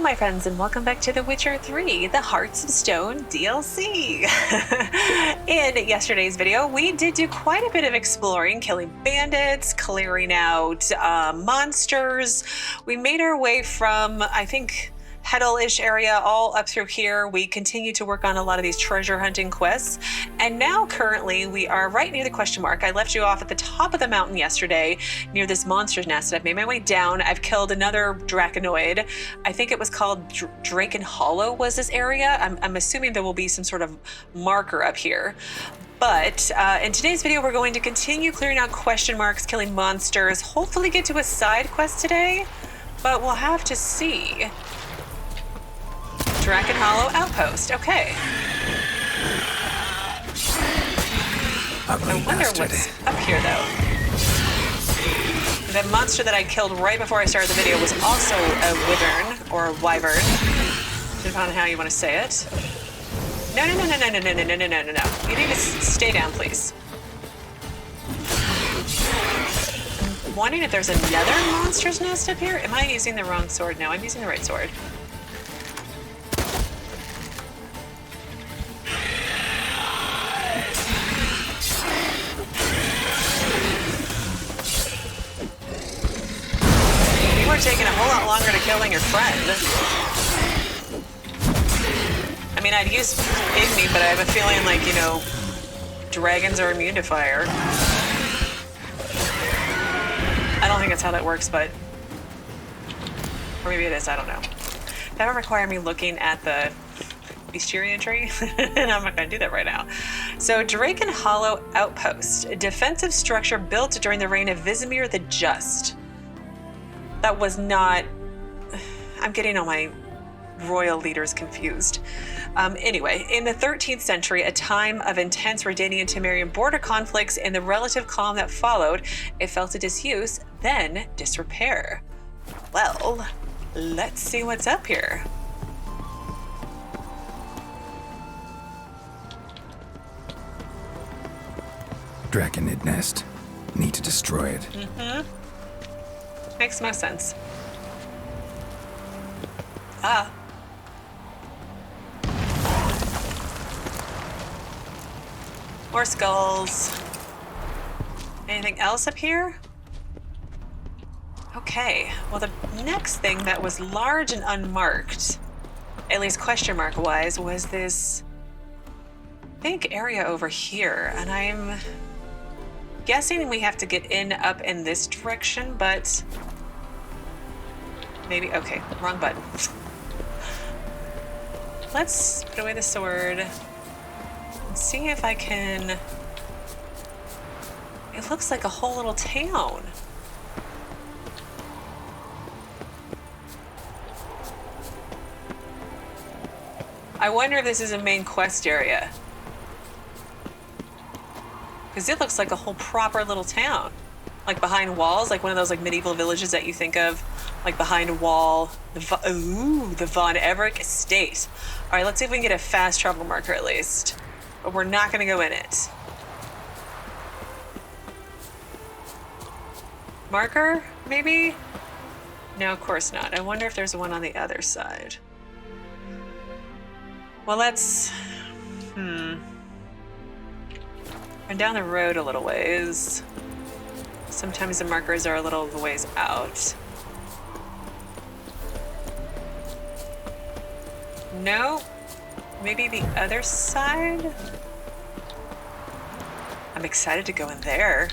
my friends, and welcome back to The Witcher 3, The Hearts of Stone DLC. In yesterday's video, we did do quite a bit of exploring, killing bandits, clearing out monsters. We made our way from, I think, Hedel-ish area all up through here. We continue to work on a lot of these treasure hunting quests. And now currently we are right near the question mark. I left you off at the top of the mountain yesterday near this monster's nest. I've made my way down. I've killed another Draconoid. I think it was called Draken Hollow was this area. I'm assuming there will be some sort of marker up here. But in today's video, we're going to continue clearing out question marks, killing monsters, hopefully get to a side quest today, but we'll have to see. Draken Hollow Outpost, okay. I wonder what's up here, though. The monster that I killed right before I started the video was also a Wyvern, or a Wyvern, depending on how you want to say it. No. You need to stay down, please. I'm wondering if there's another monster's nest up here. Am I using the wrong sword? No, I'm using the right sword. We're taking a whole lot longer to killing your friend. I mean, I'd use Igni, but I have a feeling like, you know, dragons are immune to fire. I don't think that's how that works, but... Or maybe it is, I don't know. That would require me looking at the bestiary tree, and I'm not going to do that right now. So, Draken Hollow Outpost, a defensive structure built during the reign of Vlodimir the Just. That was not... I'm getting all my royal leaders confused. Anyway, in the 13th century, a time of intense Redanian-Temerian border conflicts and the relative calm that followed, it fell to disuse, then disrepair. Well, let's see what's up here. Draconid nest. Need to destroy it. Makes most sense. Ah. More skulls. Anything else up here? Okay. Well, the next thing that was large and unmarked, at least question mark wise, was this big area over here. And I'm guessing we have to get up in this direction, but maybe, okay, wrong button. Let's put away the sword and see if I can... It looks like a whole little town. I wonder if this is a main quest area. Because it looks like a whole proper little town. Like behind walls, like one of those like medieval villages that you think of, like behind a wall. The Von Evrick Estate. All right, let's see if we can get a fast travel marker at least. But we're not gonna go in it. Marker, maybe? No, of course not. I wonder if there's one on the other side. Well, let's, run down the road a little ways. Sometimes the markers are a little ways out. No, maybe the other side? I'm excited to go in there.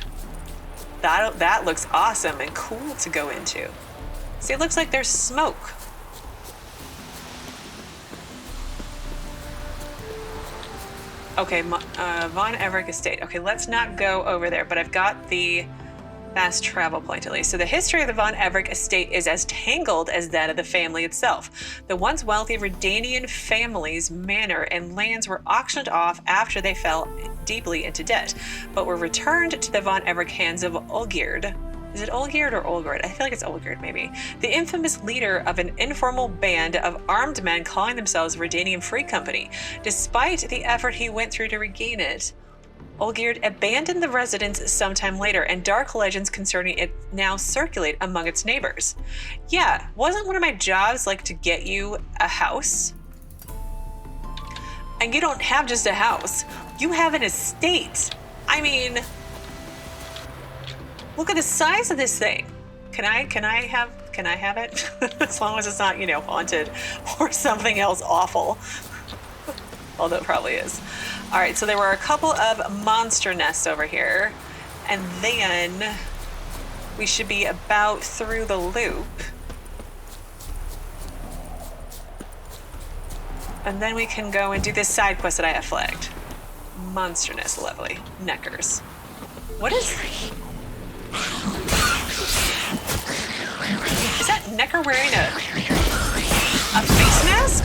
That looks awesome and cool to go into. See, it looks like there's smoke. Okay, Von Evrick Estate. Okay, let's not go over there, but I've got the fast travel point at least. So the history of the Von Evrick Estate is as tangled as that of the family itself. The once wealthy Redanian family's manor and lands were auctioned off after they fell deeply into debt, but were returned to the Von Evrick hands of Olgierd. Is it Olgierd or Olgierd? I feel like it's Olgierd, maybe. The infamous leader of an informal band of armed men calling themselves Redanian Free Company, despite the effort he went through to regain it. Olgierd abandoned the residence sometime later, and dark legends concerning it now circulate among its neighbors. Yeah, wasn't one of my jobs like to get you a house? And you don't have just a house. You have an estate. I mean, look at the size of this thing. Can I have it? As long as it's not, you know, haunted or something else awful. Although it probably is. All right, so there were a couple of monster nests over here, and then we should be about through the loop. And then we can go and do this side quest that I have flagged. Monster nest, lovely. Nekkers. What is... Is that Nekker wearing a face mask?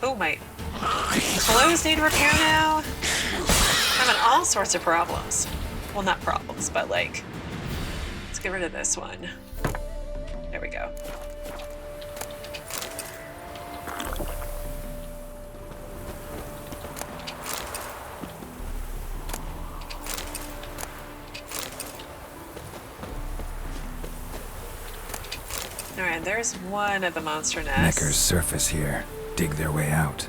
Oh, my clothes need repair now. I'm having all sorts of problems. Well, not problems, but like, let's get rid of this one. There we go. All right, there's one of the monster nests. Nekker's surface here. Dig their way out.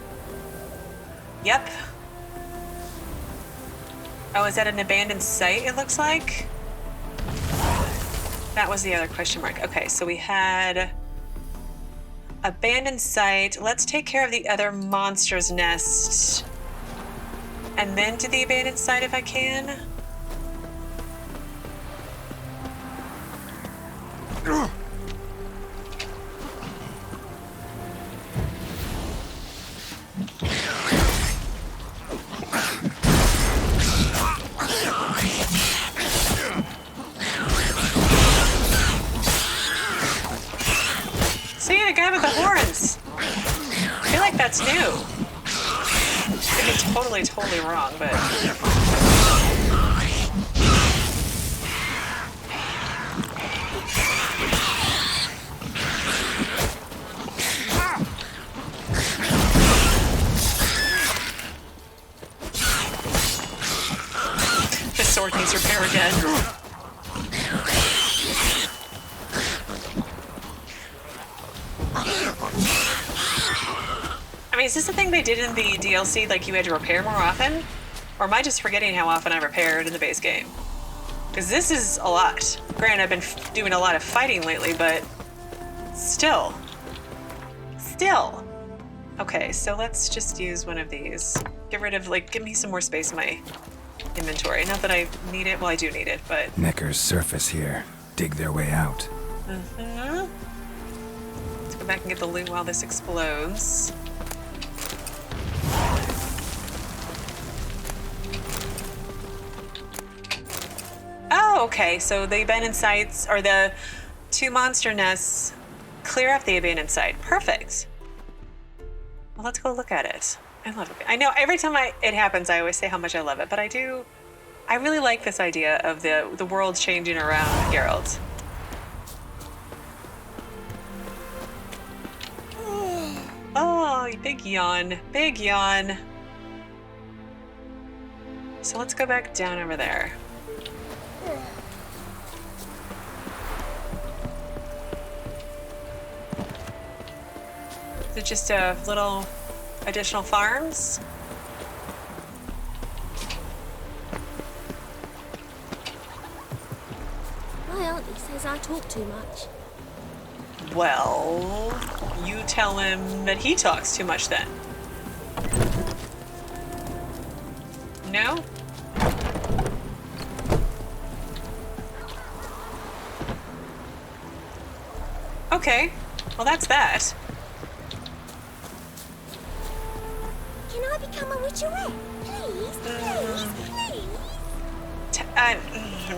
Yep. Oh, is that an abandoned site, it looks like? That was the other question mark. Okay, so we had abandoned site. Let's take care of the other monster's nest. And then to the abandoned site if I can. See, the guy with the horns. I feel like that's new. I could be totally wrong, but... This sword needs repair again. I mean, is this the thing they did in the DLC, like you had to repair more often? Or am I just forgetting how often I repaired in the base game? Because this is a lot. Granted, I've been doing a lot of fighting lately, but still. Okay, so let's just use one of these. Get rid of, like, give me some more space in my inventory. Not that I need it, well, I do need it, but... Nekker's surface here. Dig their way out. Let's go back and get the loot while this explodes. Oh, okay, so the abandoned sites, or the two monster nests, clear up the abandoned site. Perfect. Well, let's go look at it. I love it. I know every time it happens, I always say how much I love it, but I really like this idea of the world changing around Geralt. Oh, big yawn. Big yawn. So let's go back down over there. Is it just a little additional farms? My auntie says I talk too much. Well, you tell him that he talks too much then. No? Okay, well that's that. Can I become a witcherette? Please, please, please.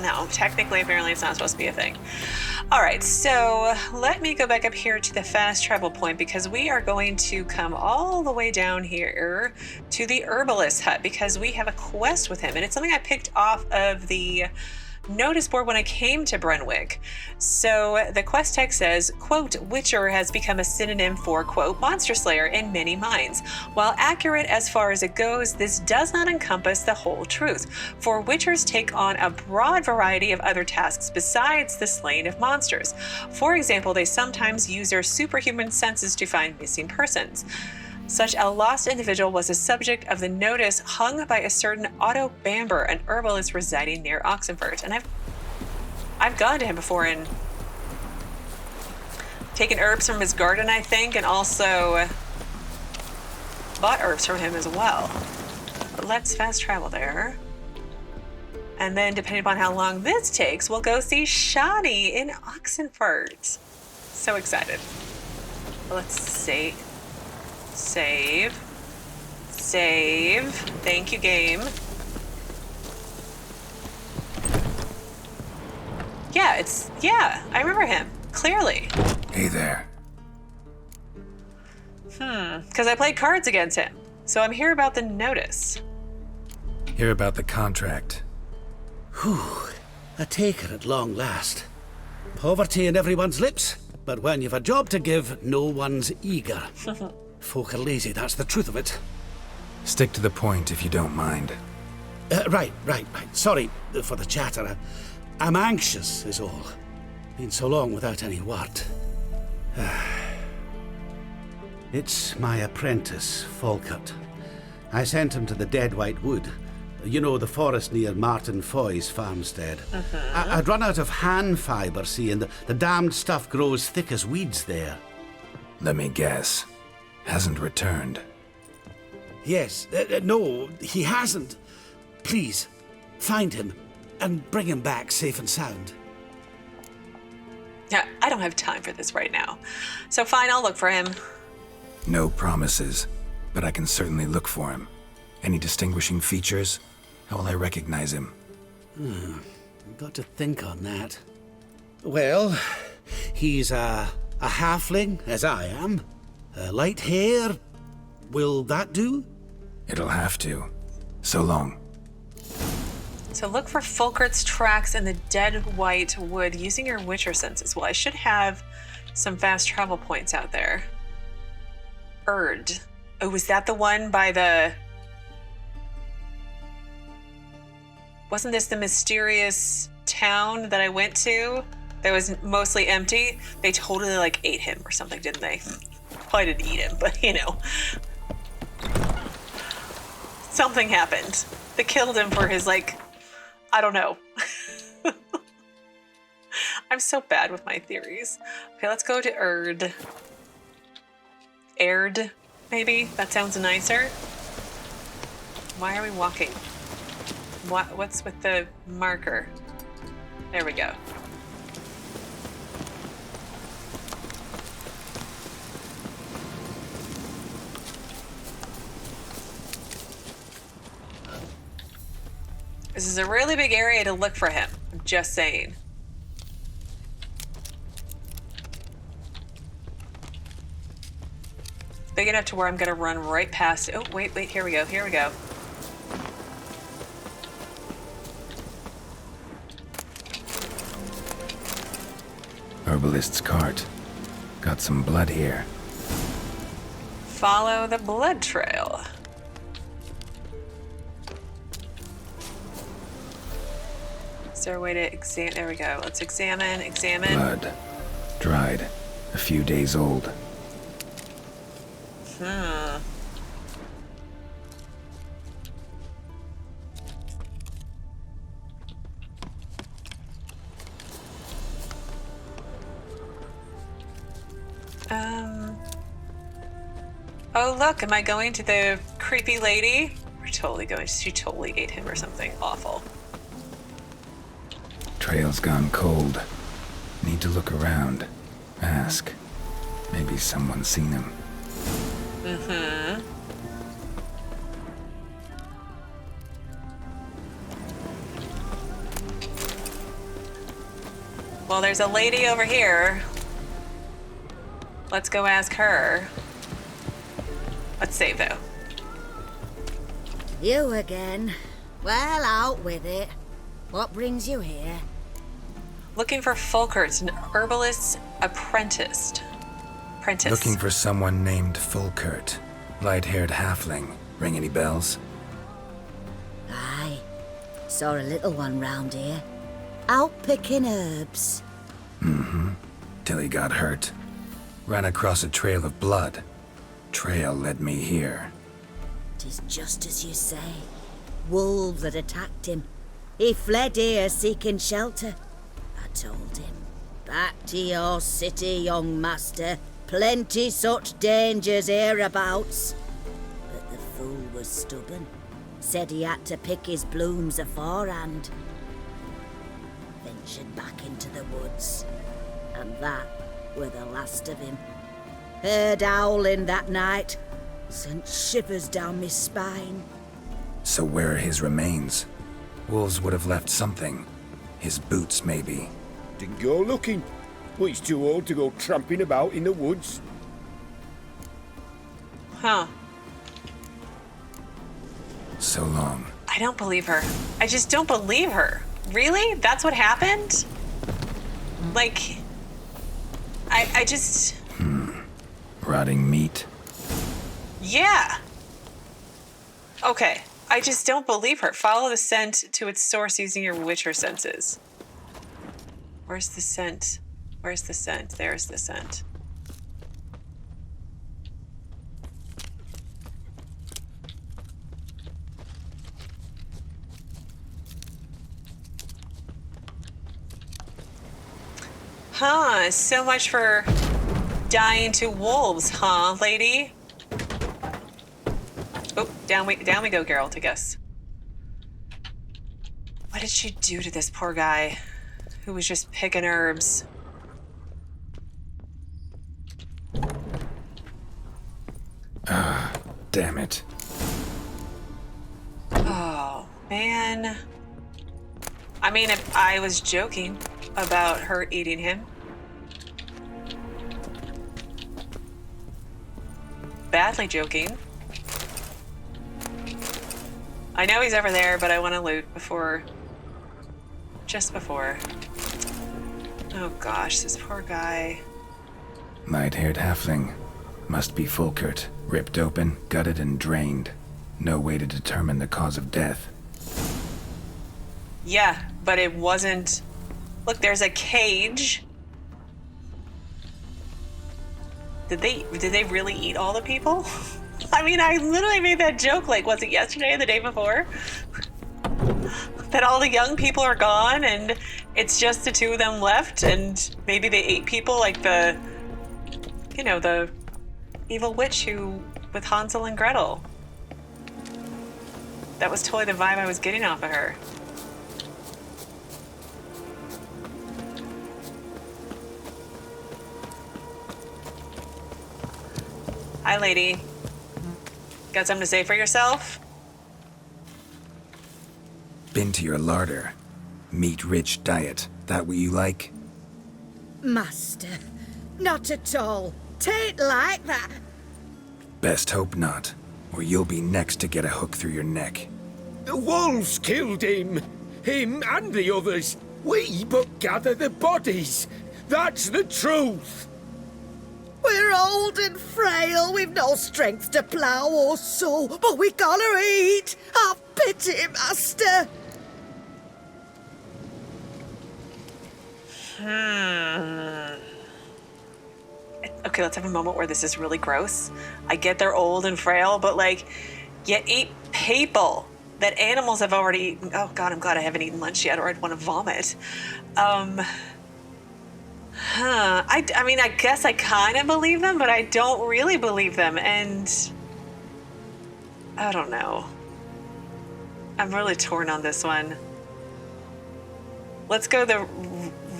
No, technically, apparently it's not supposed to be a thing. All right, so let me go back up here to the fast travel point because we are going to come all the way down here to the herbalist hut because we have a quest with him, and it's something I picked off of the notice board when I came to Brunwick. So the quest text says, quote, Witcher has become a synonym for, quote, monster slayer in many minds. While accurate as far as it goes, this does not encompass the whole truth, for Witchers take on a broad variety of other tasks besides the slaying of monsters. For example, they sometimes use their superhuman senses to find missing persons. Such a lost individual was the subject of the notice hung by a certain Otto Bamber, an herbalist residing near Oxenfurt. And I've gone to him before and taken herbs from his garden, I think, and also bought herbs from him as well. But let's fast travel there. And then, depending upon how long this takes, we'll go see Shani in Oxenfurt. So excited. Let's see. Save. Thank you, game. Yeah, I remember him. Clearly. Hey there. Because I played cards against him. So I'm here about the notice. Hear about the contract. Whew. A taker at long last. Poverty in everyone's lips, but when you've a job to give, no one's eager. Folk are lazy, that's the truth of it. Stick to the point if you don't mind. Right. Sorry for the chatter. I'm anxious, is all. Been so long without any word. It's my apprentice, Folkert. I sent him to the Dead White Wood. You know, the forest near Martin Foy's farmstead. I'd run out of hand fibre, see, and the damned stuff grows thick as weeds there. Let me guess. Hasn't returned. Yes, no, he hasn't. Please, find him and bring him back safe and sound. Yeah, I don't have time for this right now. So fine, I'll look for him. No promises, but I can certainly look for him. Any distinguishing features? How will I recognize him? I've got to think on that. Well, he's a halfling, as I am. Light hair. Will that do? It'll have to. So long. So look for Folkert's tracks in the Dead White Wood using your Witcher senses. Well, I should have some fast travel points out there. Erd. Oh, was that the one by the... Wasn't this the mysterious town that I went to that was mostly empty? They totally, like, ate him or something, didn't they? Probably didn't eat him, but, you know. Something happened. They killed him for his, like, I don't know. I'm so bad with my theories. Okay, let's go to Erd. Erd, maybe? That sounds nicer. Why are we walking? What's with the marker? There we go. This is a really big area to look for him. I'm just saying. Big enough to where I'm gonna run right past it. Oh, wait, here we go. Herbalist's cart. Got some blood here. Follow the blood trail. Is there a way to examine? There we go. Let's examine. Blood. Dried. A few days old. Oh, look. Am I going to the creepy lady? We're totally going. She totally ate him or something awful. Trail's gone cold. Need to look around. Ask. Maybe someone's seen him. Well, there's a lady over here. Let's go ask her. Let's save, though. You again. Well, out with it. What brings you here? Looking for Folkert, an herbalist's apprentice. Looking for someone named Folkert. Light-haired halfling. Ring any bells? Aye. Saw a little one round here. Out picking herbs. Mm-hmm. Till he got hurt. Ran across a trail of blood. Trail led me here. 'Tis just as you say. Wolves had attacked him. He fled here seeking shelter. I told him, back to your city, young master. Plenty such dangers hereabouts. But the fool was stubborn. Said he had to pick his blooms aforehand. Ventured back into the woods. And that were the last of him. Heard howling that night. Sent shivers down my spine. So where are his remains? Wolves would have left something. His boots, maybe. Didn't go looking. But he's too old to go tramping about in the woods. Huh. So long. I don't believe her. I just don't believe her. Really? That's what happened? Like, I just... Rotting meat. Yeah. Okay. I just don't believe her. Follow the scent to its source using your Witcher senses. Where's the scent? Where's the scent? There's the scent. Huh, so much for dying to wolves, huh, lady? Oh, down we go, Geralt, I guess. What did she do to this poor guy who was just picking herbs? Damn it. Oh, man. I mean, if I was joking about her eating him. Badly joking. I know he's over there, but I want to loot before... Just before. Oh gosh, this poor guy. Light-haired halfling. Must be Folkert. Ripped open, gutted, and drained. No way to determine the cause of death. Yeah, but it wasn't... Look, there's a cage. Did they really eat all the people? I mean, I literally made that joke, like, was it yesterday or the day before? That all the young people are gone and it's just the two of them left and maybe they ate people like the, you know, the evil witch who, with Hansel and Gretel. That was totally the vibe I was getting off of her. Hi, lady. Got something to say for yourself? Been to your larder. Meat-rich diet. That what you like? Master, not at all. Tain't like that. Best hope not, or you'll be next to get a hook through your neck. The wolves killed him. Him and the others. We but gather the bodies. That's the truth. We're old and frail, we've no strength to plough or sow, but we gotta eat. Have pity, master. Okay, let's have a moment where this is really gross. I get they're old and frail, but like, you eat people that animals have already eaten. Oh God, I'm glad I haven't eaten lunch yet or I'd want to vomit. I mean, I guess I kind of believe them, but I don't really believe them. And I don't know. I'm really torn on this one. Let's go the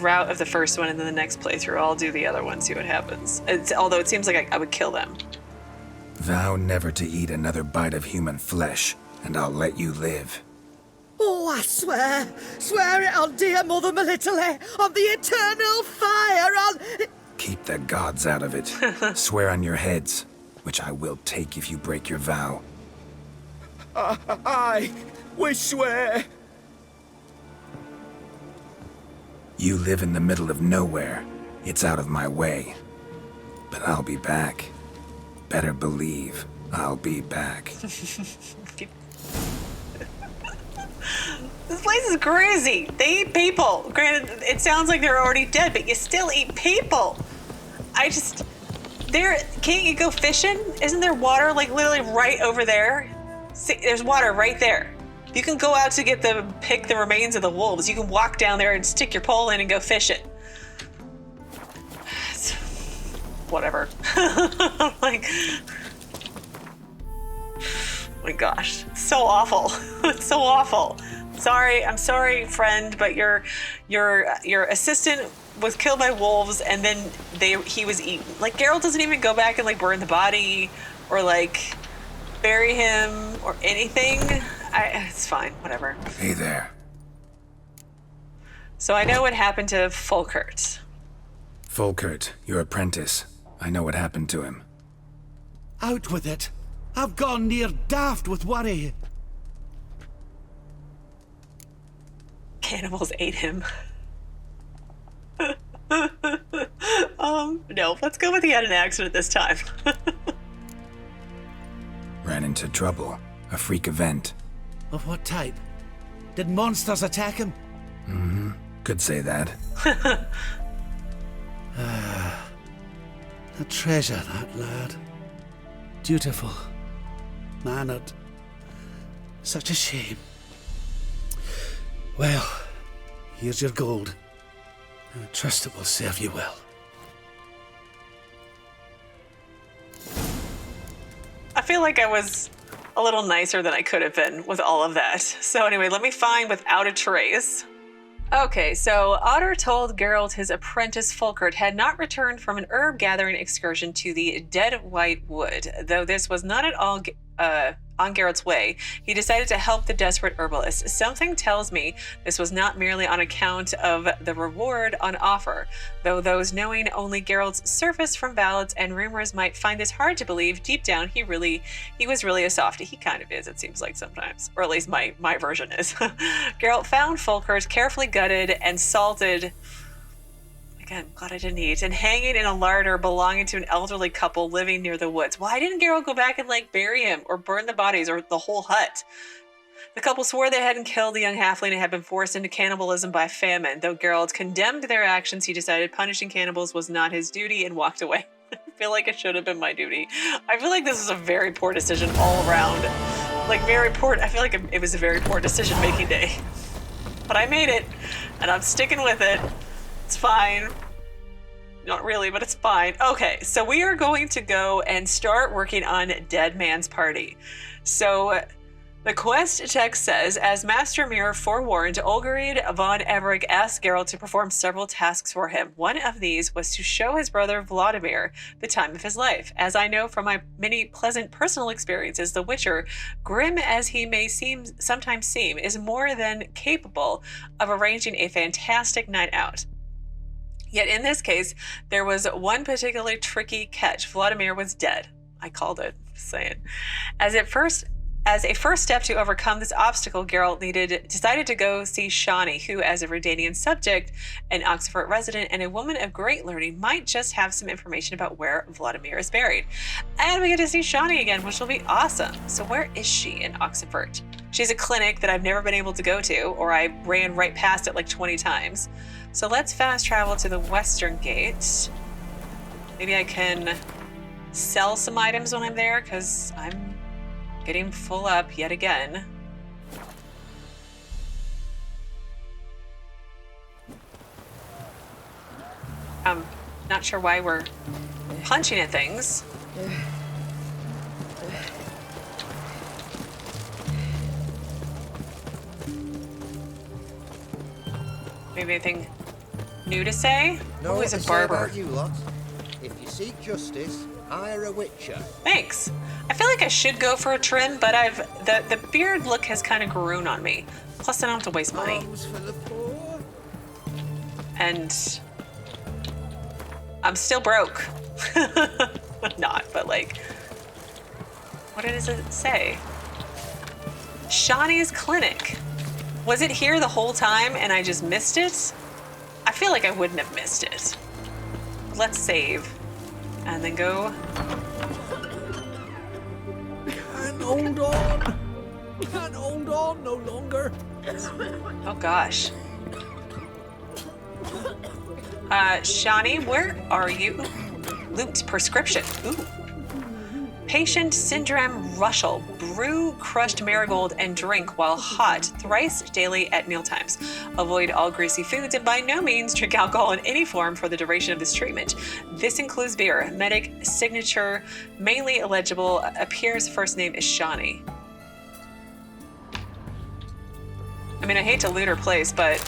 route of the first one and then the next playthrough. I'll do the other one, see what happens. Although it seems like I would kill them. Vow never to eat another bite of human flesh, and I'll let you live. Oh, I swear it on dear Mother Melitele, on the eternal fire, on... Keep the gods out of it. Swear on your heads, which I will take if you break your vow. Aye, we swear. You live in the middle of nowhere. It's out of my way. But I'll be back. Better believe I'll be back. This place is crazy. They eat people. Granted, it sounds like they're already dead, but you still eat people. Can't you go fishing? Isn't there water like literally right over there? See, there's water right there. You can go out to pick the remains of the wolves. You can walk down there and stick your pole in and go fishing. Whatever. Like, oh my gosh, it's so awful. It's so awful. I'm sorry, friend, but your assistant was killed by wolves, and then he was eaten. Like, Geralt doesn't even go back and like burn the body or like bury him or anything. It's fine, whatever. Hey there. So I know what happened to Folkert. Folkert, your apprentice. I know what happened to him. Out with it. I've gone near daft with worry. Cannibals ate him. No, let's go with he had an accident this time. Ran into trouble. A freak event. Of what type? Did monsters attack him? Mm-hmm. Could say that. A treasure, that lad. Dutiful. Mannered. Such a shame. Well, here's your gold. I trust it will serve you well. I feel like I was a little nicer than I could have been with all of that. So anyway, let me find without a trace. Okay, so Otto told Geralt his apprentice Folkert had not returned from an herb gathering excursion to the Dead White Wood. Though this was not at all on Geralt's way, he decided to help the desperate herbalist. Something tells me this was not merely on account of the reward on offer, though those knowing only Geralt's surface from ballads and rumors might find this hard to believe. Deep down, he was really a softie. He kind of is, it seems like sometimes, or at least my version is. Geralt found Folkert carefully gutted and salted. Again, glad I didn't eat. And hanging in a larder belonging to an elderly couple living near the woods. Why didn't Geralt go back and like bury him or burn the bodies or the whole hut? The couple swore they hadn't killed the young halfling and had been forced into cannibalism by famine. Though Geralt condemned their actions, he decided punishing cannibals was not his duty and walked away. I feel like it should have been my duty. I feel like this is a very poor decision all around. Like very poor. I feel like it was a very poor decision-making day. But I made it, and I'm sticking with it. It's fine. Not really, but it's fine. Okay, so we are going to go and start working on Dead Man's Party. So the quest text says, as Master Mirror forewarned, Olgierd von Everec asked Geralt to perform several tasks for him. One of these was to show his brother Vlodimir the time of his life. As I know from my many pleasant personal experiences, the Witcher, grim as he may sometimes seem, is more than capable of arranging a fantastic night out. Yet in this case, there was one particularly tricky catch. Vlodimir was dead. I called it, just saying. As a first step to overcome this obstacle, Geralt decided to go see Shani, who, as a Redanian subject, an Oxford resident, and a woman of great learning, might just have some information about where Vlodimir is buried. And we get to see Shani again, which will be awesome. So where is she in Oxford? She's a clinic that I've never been able to go to, or I ran right past it like 20 times. So let's fast travel to the Western Gate. Maybe I can sell some items when I'm there, because I'm getting full up yet again. I'm not sure why we're punching at things. Maybe anything new to say? No, he's a barber. about you lot. If you seek justice, hire a witcher. Thanks. I feel like I should go for a trim, but the beard look has kind of grown on me. Plus, I don't have to waste money. And I'm still broke. Not, but like, what does it say? Shani's clinic. Was it here the whole time and I just missed it? I feel like I wouldn't have missed it. Let's save and then go. Can't hold on. Can't hold on no longer. Oh gosh. Shani, where are you? Loot prescription. Ooh. Patient Syndrome Russell. Brew crushed marigold and drink while hot thrice daily at mealtimes. Avoid all greasy foods and by no means drink alcohol in any form for the duration of this treatment. This includes beer. Medic signature, mainly illegible. Appears first name is Shani. I mean, I hate to loot her place, but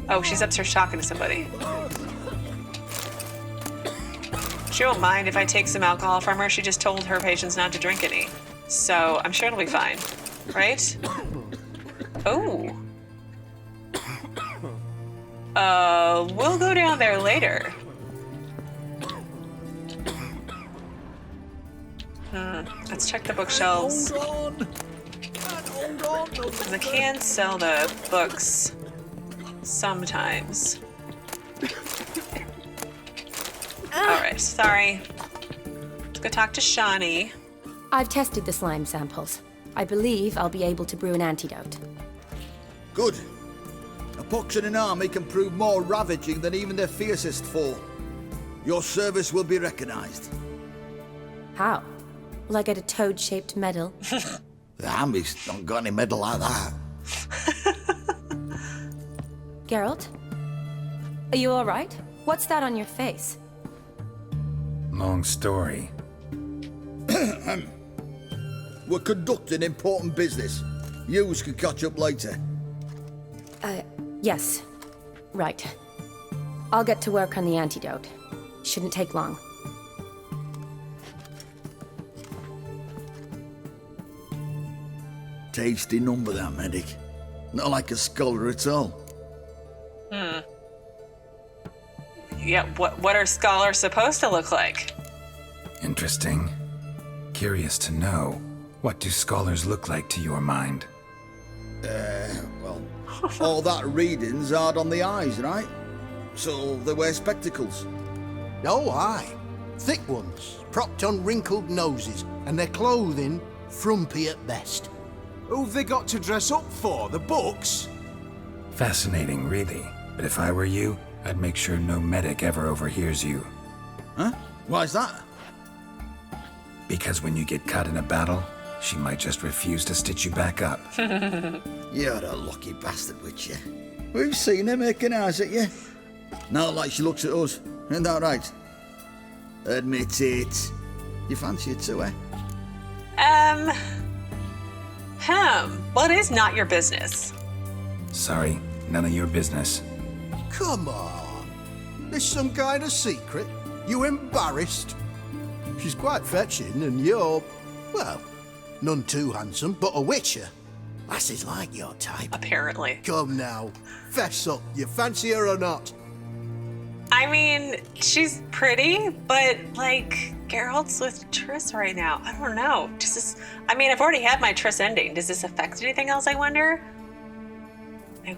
oh, she's upstairs talking to somebody. She won't mind if I take some alcohol from her. She just told her patients not to drink any. So I'm sure it'll be fine. Right? Oh. We'll go down there later. Let's check the bookshelves. Because I can sell the books sometimes. Alright, sorry. Let's go talk to Shani. I've tested the slime samples. I believe I'll be able to brew an antidote. Good. A pox in an army can prove more ravaging than even their fiercest foe. Your service will be recognized. How? Will I get a toad-shaped medal? The army's not got any medal like that. Geralt? Are you alright? What's that on your face? Long story. We're conducting important business. Yous can catch up later. Yes. Right. I'll get to work on the antidote. Shouldn't take long. Tasty number, that medic. Not like a scholar at all. Yeah, what are scholars supposed to look like? Interesting. Curious to know, what do scholars look like to your mind? Well, all that reading's hard on the eyes, right? So they wear spectacles. Oh, aye. Thick ones, propped on wrinkled noses, and their clothing frumpy at best. Who've they got to dress up for? The books? Fascinating, really. But if I were you, I'd make sure no medic ever overhears you. Huh? Why's that? Because when you get caught in a battle, she might just refuse to stitch you back up. You're a lucky bastard, witch you. We've seen her making eyes at you. Not like she looks at us. Isn't that right? Admit it. You fancy it too, eh? Well, it is not your business. Sorry, none of your business. Come on. This some kind of secret? You embarrassed? She's quite fetching, and you're, well, none too handsome, but a witcher. Lasses like your type. Apparently. Come now, fess up. You fancy her or not? I mean, she's pretty, but like, Geralt's with Triss right now. I don't know. I mean, I've already had my Triss ending. Does this affect anything else, I wonder? I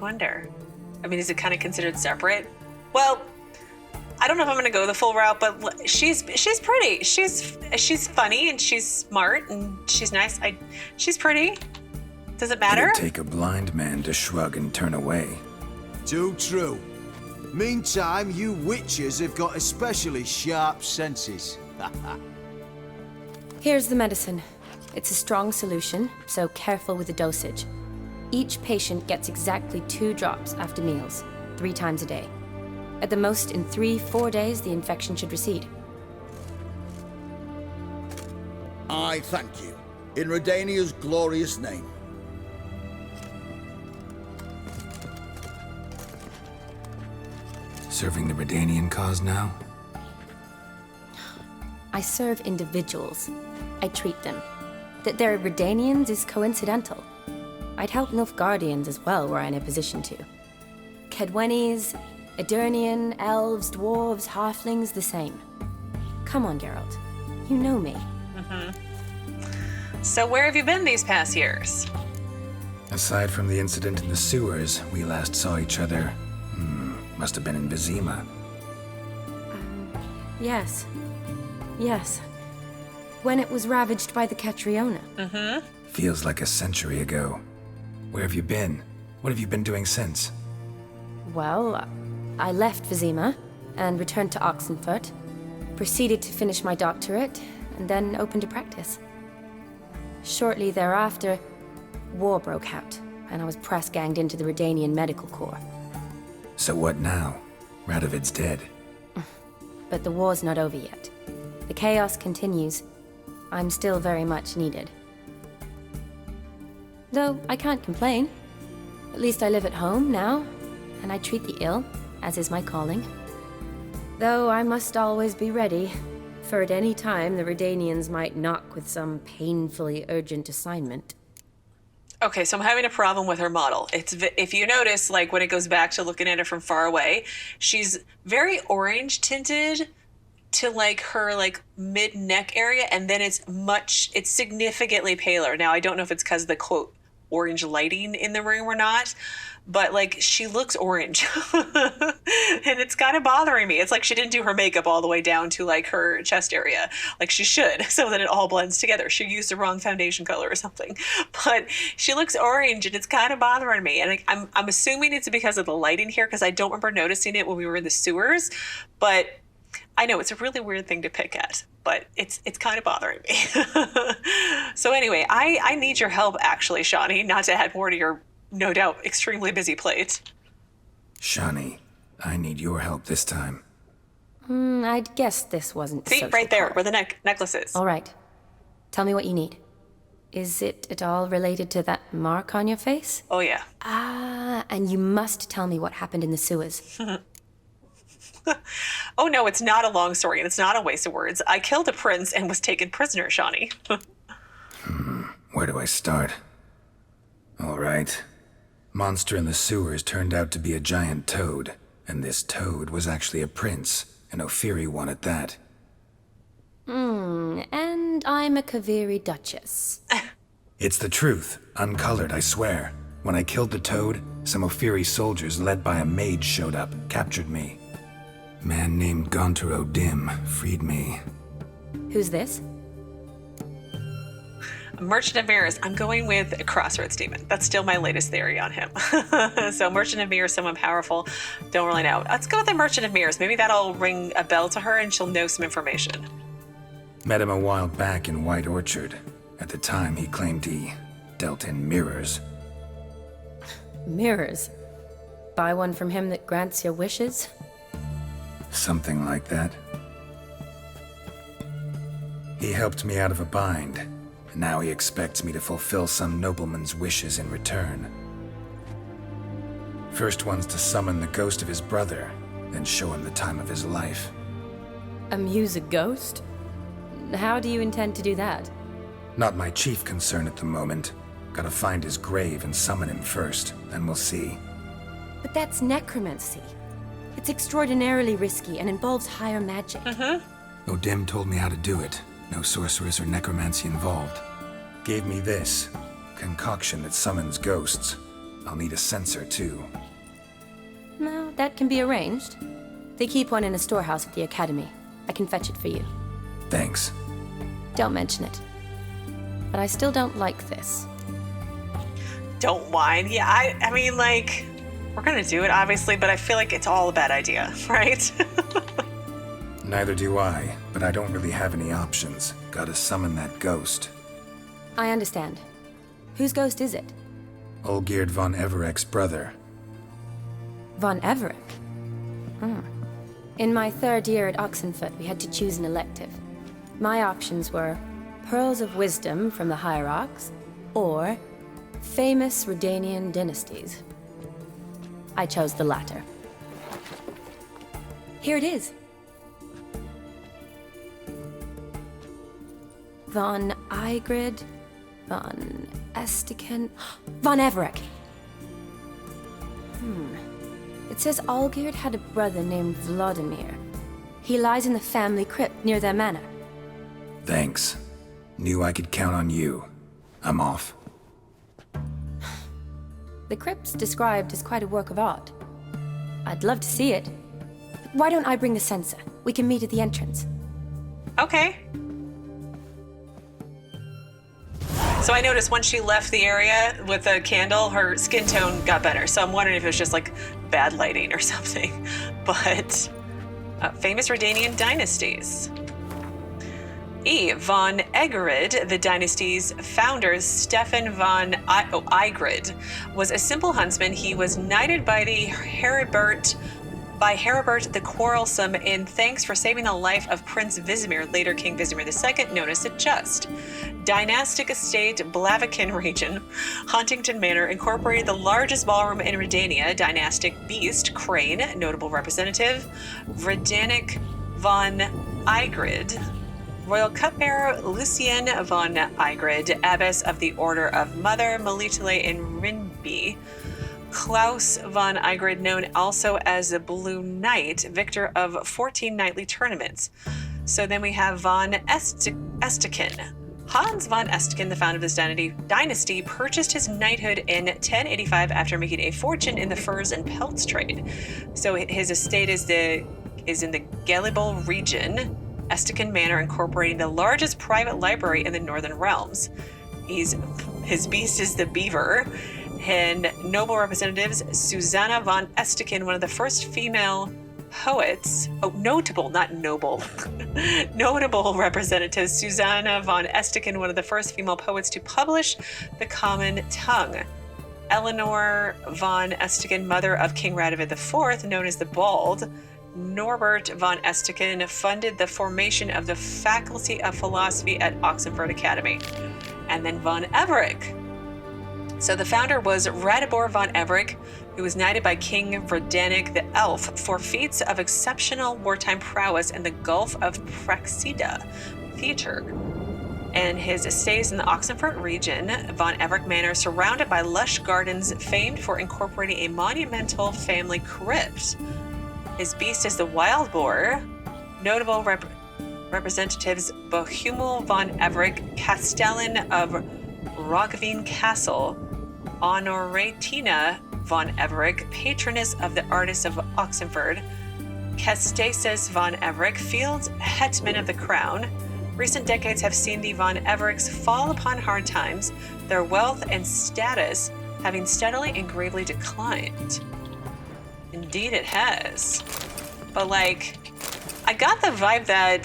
mean, is it kind of considered separate? Well, I don't know if I'm going to go the full route, but she's pretty. She's funny and she's smart and she's nice. She's pretty. Does it matter? It'd take a blind man to shrug and turn away. Too true. Meantime, you witches have got especially sharp senses. Here's the medicine. It's a strong solution, so careful with the dosage. Each patient gets exactly 2 drops after meals, 3 times a day. At the most, in 3-4 days, the infection should recede. I thank you. In Redania's glorious name. Serving the Redanian cause now? I serve individuals. I treat them. That they're Redanians is coincidental. I'd help Nilfgaardians as well were I in a position to. Kedwenis, Edirnian, elves, dwarves, halflings, the same. Come on, Geralt. You know me. So where have you been these past years? Aside from the incident in the sewers, we last saw each other. Must have been in Vizima. Yes. Yes. When it was ravaged by the Catriona. Feels like a century ago. Where have you been? What have you been doing since? Well, I left Vizima and returned to Oxenfurt, proceeded to finish my doctorate, and then opened a practice. Shortly thereafter, war broke out, and I was press-ganged into the Redanian Medical Corps. So what now? Radovid's dead. But the war's not over yet. The chaos continues. I'm still very much needed. Though I can't complain. At least I live at home now, and I treat the ill, as is my calling. Though I must always be ready, for at any time the Redanians might knock with some painfully urgent assignment. Okay, so I'm having a problem with her model. If you notice, like when it goes back to looking at it from far away, she's very orange tinted to like her like mid neck area, and then it's significantly paler. Now I don't know if it's because of the quote orange lighting in the room or not, but like she looks orange and it's kind of bothering me. It's like she didn't do her makeup all the way down to like her chest area like she should, so that it all blends together. She used the wrong foundation color or something, but she looks orange and it's kind of bothering me. And I'm assuming it's because of the lighting here, because I don't remember noticing it when we were in the sewers, but I know it's a really weird thing to pick at, but it's kind of bothering me. So anyway, I need your help actually, Shani, not to add more to your no doubt extremely busy plate. Shani, I need your help this time. I'd guess this wasn't See, right there, where the necklace is. All right. Tell me what you need. Is it at all related to that mark on your face? Oh, yeah. Ah, and you must tell me what happened in the sewers. Oh, no, it's not a long story, and it's not a waste of words. I killed a prince and was taken prisoner, Shani. Where do I start? All right. Monster in the sewers turned out to be a giant toad, and this toad was actually a prince, an Ophiri one at that. And I'm a Kaviri duchess. It's the truth, uncolored, I swear. When I killed the toad, some Ophiri soldiers led by a mage showed up, captured me. Man named Gaunter O'Dim freed me. Who's this? Merchant of Mirrors. I'm going with a Crossroads Demon. That's still my latest theory on him. So Merchant of Mirrors, someone powerful. Don't really know. Let's go with the Merchant of Mirrors. Maybe that'll ring a bell to her and she'll know some information. Met him a while back in White Orchard. At the time, he claimed he dealt in mirrors. Mirrors? Buy one from him that grants your wishes? Something like that. He helped me out of a bind. Now he expects me to fulfill some nobleman's wishes in return. First one's to summon the ghost of his brother, then show him the time of his life. Amuse a ghost? How do you intend to do that? Not my chief concern at the moment. Gotta find his grave and summon him first, then we'll see. But that's necromancy. It's extraordinarily risky and involves higher magic. O'Dim told me how to do it. No sorceress or necromancy involved. Gave me this concoction that summons ghosts. I'll need a censer too. No, that can be arranged. They keep one in a storehouse at the academy. I can fetch it for you. Thanks. Don't mention it. But I still don't like this. Don't whine. Yeah, I mean, like, we're gonna do it, obviously, but I feel like it's all a bad idea, right? Neither do I, but I don't really have any options. Gotta summon that ghost. I understand. Whose ghost is it? Olgierd von Everec's brother. Von Everec? In my third year at Oxenfurt, we had to choose an elective. My options were Pearls of Wisdom from the Hierarchs, or Famous Redanian Dynasties. I chose the latter. Here it is. Von Igrid, von Estiken, von Everec. It says Olgierd had a brother named Vlodimir. He lies in the family crypt near their manor. Thanks. Knew I could count on you. I'm off. The crypt's described as quite a work of art. I'd love to see it. Why don't I bring the censer? We can meet at the entrance. Okay. So I noticed when she left the area with the candle, her skin tone got better. So I'm wondering if it was just like bad lighting or something. But famous Redanian dynasties. Von Eggerid, the dynasty's founder, Stefan von Igrid, was a simple huntsman. He was knighted by Heribert the Quarrelsome in thanks for saving the life of Prince Vizimir, later King Vizimir II, known as the Just. Dynastic Estate, Blaviken region, Huntington Manor incorporated the largest ballroom in Redania. Dynastic Beast, Crane, notable representative, Redanic von Igrid. Royal cupbearer Lucien von Igrid, abbess of the Order of Mother Melitele in Rinby. Klaus von Igrid, known also as the Blue Knight, victor of 14 knightly tournaments. So then we have von Estiken. Hans von Estiken, the founder of this dynasty, purchased his knighthood in 1085 after making a fortune in the furs and pelts trade. So his estate is in the Gelibol region. Estiken Manor, incorporating the largest private library in the Northern Realms. His beast is the beaver. And noble representatives, Susanna von Estiken, one of the first female poets. Oh, notable, not noble. Notable representatives, Susanna von Estiken, one of the first female poets to publish the common tongue. Eleanor von Estiken, mother of King Radovid IV, known as the Bald. Norbert von Estiken funded the formation of the Faculty of Philosophy at Oxenford Academy. And then von Everec. So the founder was Radibor von Everec, who was knighted by King Verdanic the Elf for feats of exceptional wartime prowess in the Gulf of Praxida theater. And his estate is in the Oxenford region, von Everec Manor, surrounded by lush gardens famed for incorporating a monumental family crypt. His beast is the wild boar. Notable representatives, Bohumil von Everec, Castellan of Rogveen Castle, Honoratina von Everec, patroness of the artists of Oxenford, Castasis von Everec, field hetman of the crown. Recent decades have seen the von Everecs fall upon hard times, their wealth and status having steadily and gravely declined. Indeed it has. But like, I got the vibe that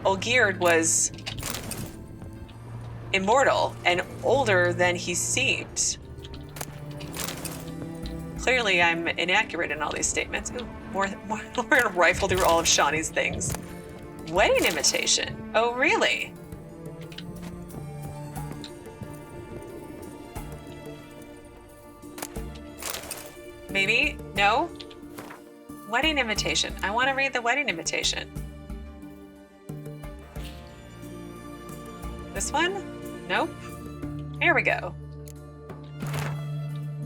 Olgierd was immortal and older than he seemed. Clearly I'm inaccurate in all these statements. Ooh, we're gonna rifle through all of Shani's things. Wedding invitation. Oh, really? Maybe? No? Wedding invitation. I want to read the wedding invitation. This one? Nope. Here we go.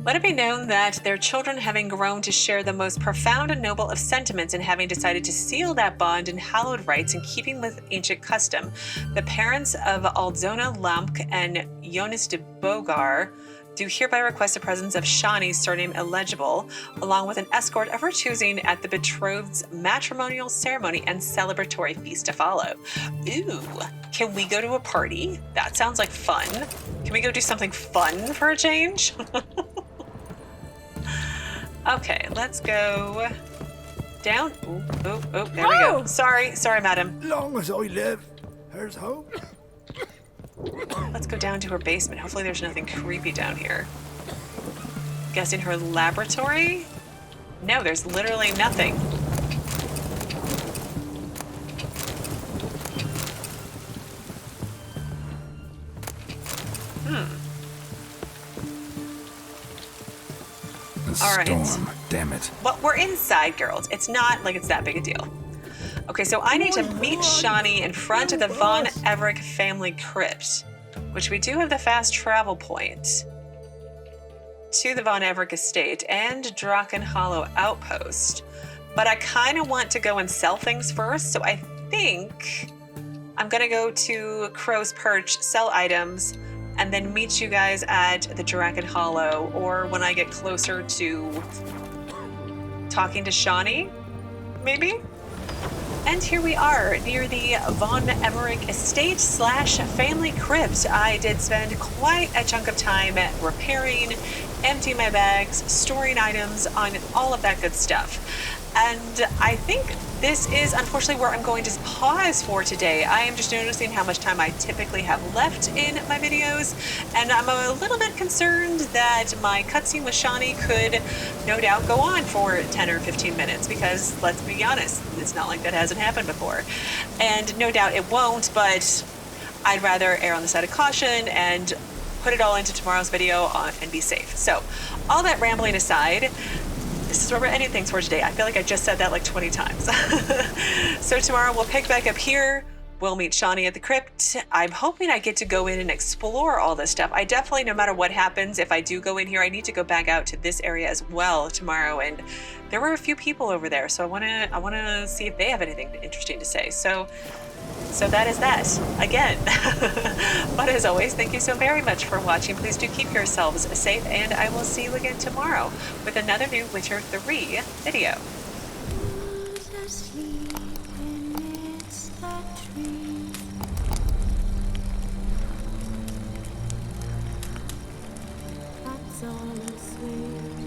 Let it be known that their children, having grown to share the most profound and noble of sentiments, and having decided to seal that bond in hallowed rites in keeping with ancient custom, the parents of Aldona, Lamch, and Johnnus de Bogar do hereby request the presence of Shani, surname illegible, along with an escort of her choosing at the betrothed's matrimonial ceremony and celebratory feast to follow. Ooh, can we go to a party? That sounds like fun. Can we go do something fun for a change? Okay, let's go down. Oh, there we go. Sorry, madam. Long as I live, here's hope. Let's go down to her basement. Hopefully there's nothing creepy down here. Guessing her laboratory? No, there's literally nothing. A storm, damn it. Well, we're inside, girls. It's not like it's that big a deal. Okay, so I need to meet Shani in front of the Von Evrick family crypt, which we do have the fast travel point to the Von Evrick Estate and Draken Hollow Outpost. But I kind of want to go and sell things first, so I think I'm gonna go to Crow's Perch, sell items, and then meet you guys at the Draken Hollow, or when I get closer to talking to Shani, maybe? And here we are, near the Von Evrick Estate / family crypt. I did spend quite a chunk of time repairing, emptying my bags, storing items, on all of that good stuff. And I think this is unfortunately where I'm going to pause for today. I am just noticing how much time I typically have left in my videos, and I'm a little bit concerned that my cutscene with Shani could no doubt go on for 10 or 15 minutes, because let's be honest, it's not like that hasn't happened before. And no doubt it won't, but I'd rather err on the side of caution and put it all into tomorrow's video and be safe. So all that rambling aside, this is where we're ending things for today. I feel like I just said that like 20 times. So tomorrow we'll pick back up here. We'll meet Shani at the crypt. I'm hoping I get to go in and explore all this stuff. I definitely, no matter what happens, if I do go in here, I need to go back out to this area as well tomorrow. And there were a few people over there, so I wanna see if they have anything interesting to say. So that is that, again. But as always, thank you so very much for watching. Please do keep yourselves safe, and I will see you again tomorrow with another new Witcher 3 video. That's all I say.